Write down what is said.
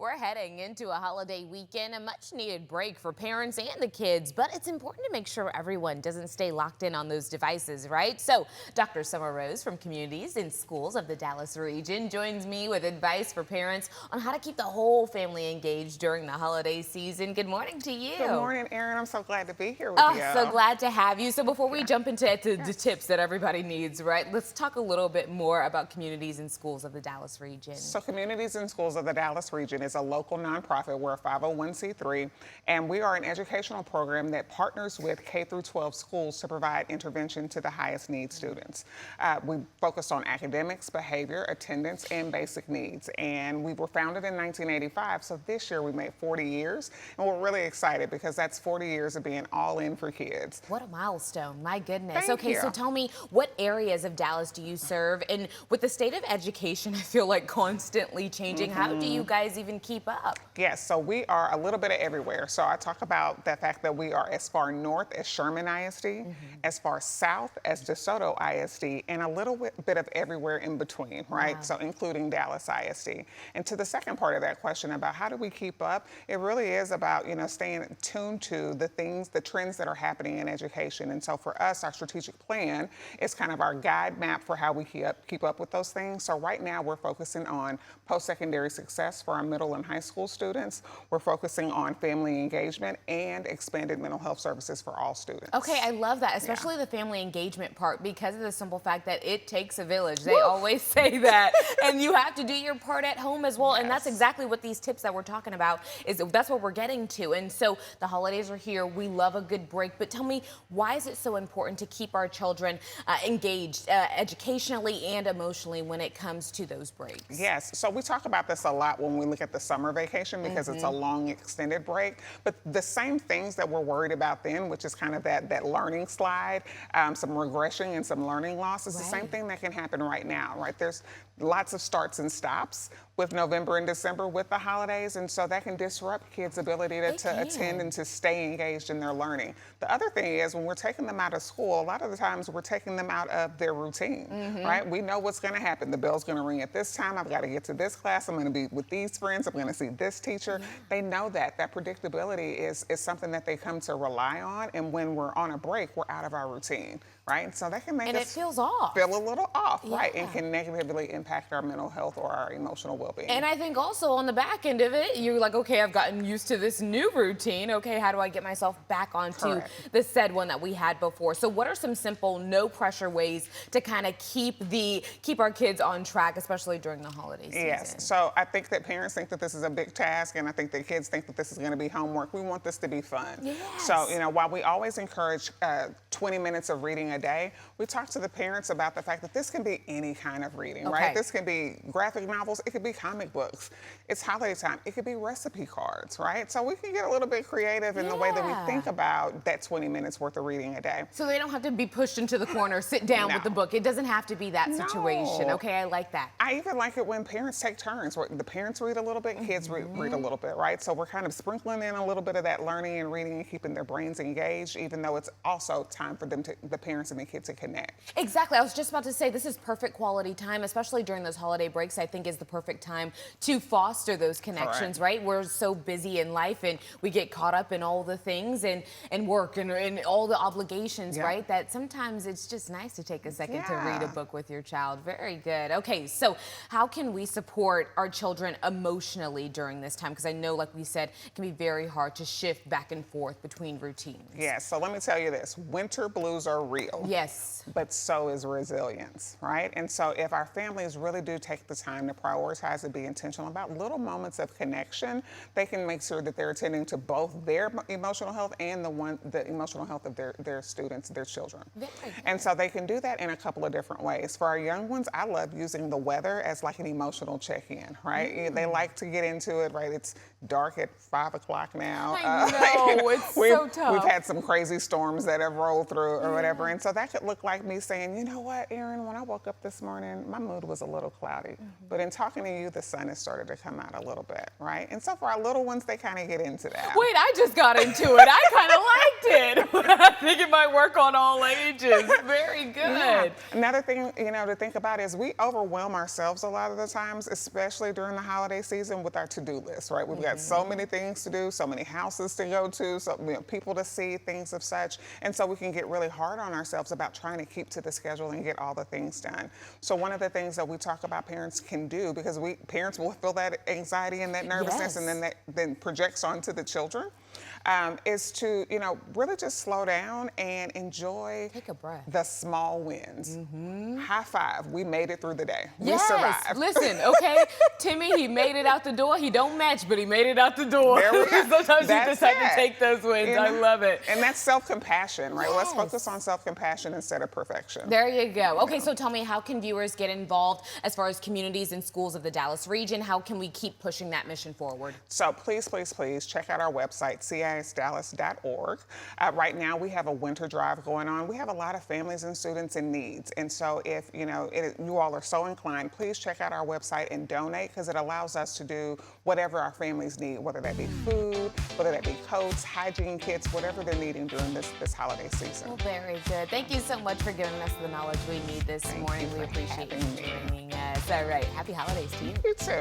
We're heading into a holiday weekend, a much needed break for parents and the kids, but it's important to make sure everyone doesn't stay locked in on those devices, right? So Dr. Summer Rose from Communities in Schools of the Dallas region joins me with advice for parents on how to keep the whole family engaged during the holiday season. Good morning to you. Good morning, Erin. I'm so glad to be here with you. So glad to have you. So before we jump into the tips that everybody needs, right, let's talk a little bit more about Communities in Schools of the Dallas region. So Communities in Schools of the Dallas region is a local nonprofit. We're a 501c3, and we are an educational program that partners with K through 12 schools to provide intervention to the highest need students. We focus on academics, behavior, attendance, and basic needs. And we were founded in 1985, so this year we made 40 years, and we're really excited because that's 40 years of being all in for kids. What a milestone, my goodness. Thank you. So tell me, what areas of Dallas do you serve? And with the state of education, I feel like constantly changing, how do you guys even keep up? Yes, so we are a little bit of everywhere. So I talk about the fact that we are as far north as Sherman ISD, as far south as DeSoto ISD, and a little bit of everywhere in between, right? Wow. So including Dallas ISD. And to the second part of that question about how do we keep up, it really is about, staying tuned to the things, the trends that are happening in education. And so for us, our strategic plan is kind of our guide map for how we keep up with those things. So right now we're focusing on post-secondary success for our middle and high school students. We're focusing on family engagement and expanded mental health services for all students. Okay, I love that, especially the family engagement part, because of the simple fact that it takes a village. They always say that, and you have to do your part at home as well. And that's exactly what these tips that we're talking about that's what we're getting to. And so the holidays are here. We love a good break, but tell me, why is it so important to keep our children engaged educationally and emotionally when it comes to those breaks? Yes, so we talk about this a lot when we look at the summer vacation because it's a long extended break, but the same things that we're worried about then, which is kind of that learning slide, some regression and some learning loss, is the same thing that can happen right now, right? There's lots of starts and stops with November and December with the holidays, and so that can disrupt kids' ability to attend and to stay engaged in their learning. The other thing is when we're taking them out of school, a lot of the times we're taking them out of their routine, right? We know what's going to happen. The bell's going to ring at this time. I've got to get to this class. I'm going to be with these friends. I'm going to see this teacher. They know that. That predictability is something that they come to rely on, and when we're on a break, we're out of our routine, right? And so that can make us it feels off. Feel a little off, right? And can negatively impact our mental health or our emotional well-being. And I think also on the back end of it, you're like, okay, I've gotten used to this new routine. Okay, how do I get myself back onto the said one that we had before? So what are some simple, no pressure ways to kind of keep our kids on track, especially during the holiday season? Yes, so I think that parents think that this is a big task, and I think that kids think that this is going to be homework. We want this to be fun. Yes. So, while we always encourage 20 minutes of reading a day, we talk to the parents about the fact that this can be any kind of reading, right? This can be graphic novels, it could be comic books. It's holiday time, it could be recipe cards, right? So we can get a little bit creative in the way that we think about that 20 minutes worth of reading a day. So they don't have to be pushed into the corner, sit down with the book. It doesn't have to be that situation. Okay, I like that. I even like it when parents take turns. Where the parents read a little bit, kids read a little bit, right? So we're kind of sprinkling in a little bit of that learning and reading and keeping their brains engaged, even though it's also time for them the parents and the kids to connect. Exactly. I was just about to say, this is perfect quality time, especially during those holiday breaks. I think is the perfect time to foster those connections, right? We're so busy in life and we get caught up in all the things and work and all the obligations, right? That sometimes it's just nice to take a second to read a book with your child. Very good. Okay, so how can we support our children emotionally during this time? Because I know, like we said, it can be very hard to shift back and forth between routines. Yes, so let me tell you this. Winter blues are real. Yes. But so is resilience, right? And so if our families really do take the time to prioritize and be intentional about little moments of connection, they can make sure that they're attending to both their emotional health and the emotional health of their students, their children. And so they can do that in a couple of different ways. For our young ones, I love using the weather as like an emotional check-in, right? They like to get into it, right? It's dark at 5 o'clock now. I know, it's so tough. We've had some crazy storms that have rolled through or whatever. And so that could look like me saying, you know what, Erin, when I woke up this morning, my mood was a little cloudy. But in talking to you, the sun has started to come out a little bit, right? And so for our little ones, they kind of get into that. Wait, I just got into it. I kind of liked it. I think it might work on all ages. Very good. Yeah. Another thing, to think about is we overwhelm ourselves a lot of the times, especially during the holiday season with our to-do list, right? We've got so many things to do, so many houses to go to, so people to see, things of such. And so we can get really hard on ourselves about trying to keep to the schedule and get all the things done. So one of the things that we talk about parents can do, because parents will feel that anxiety and that nervousness, and then that then projects onto the children, is to, really just slow down and enjoy Take a breath. the small wins. High five, we made it through the day. We Yes, survived. listen, okay, Timmy, he made it out the door. He don't match, but he made it out the door. There we go. Sometimes you That's just have it. to take those wins. I love it. And that's self-compassion, right? Let's Yes. focus on self-compassion instead of perfection. There you go. Okay, so tell me, how can viewers get involved as far as communities and schools of the Dallas region? How can we keep pushing that mission forward? So please, please, please check out our website, cisdallas.org. Right now, we have a winter drive going on. We have a lot of families and students in needs. And so if, you all are so inclined, please check out our website and donate, because it allows us to do whatever our families need, whether that be food, whether that be coats, hygiene kits, whatever they're needing during this holiday season. Well, very good. Thank you so much for giving us the knowledge we need this morning. you We for appreciate you having me. joining us. All right. Happy holidays to you. You too.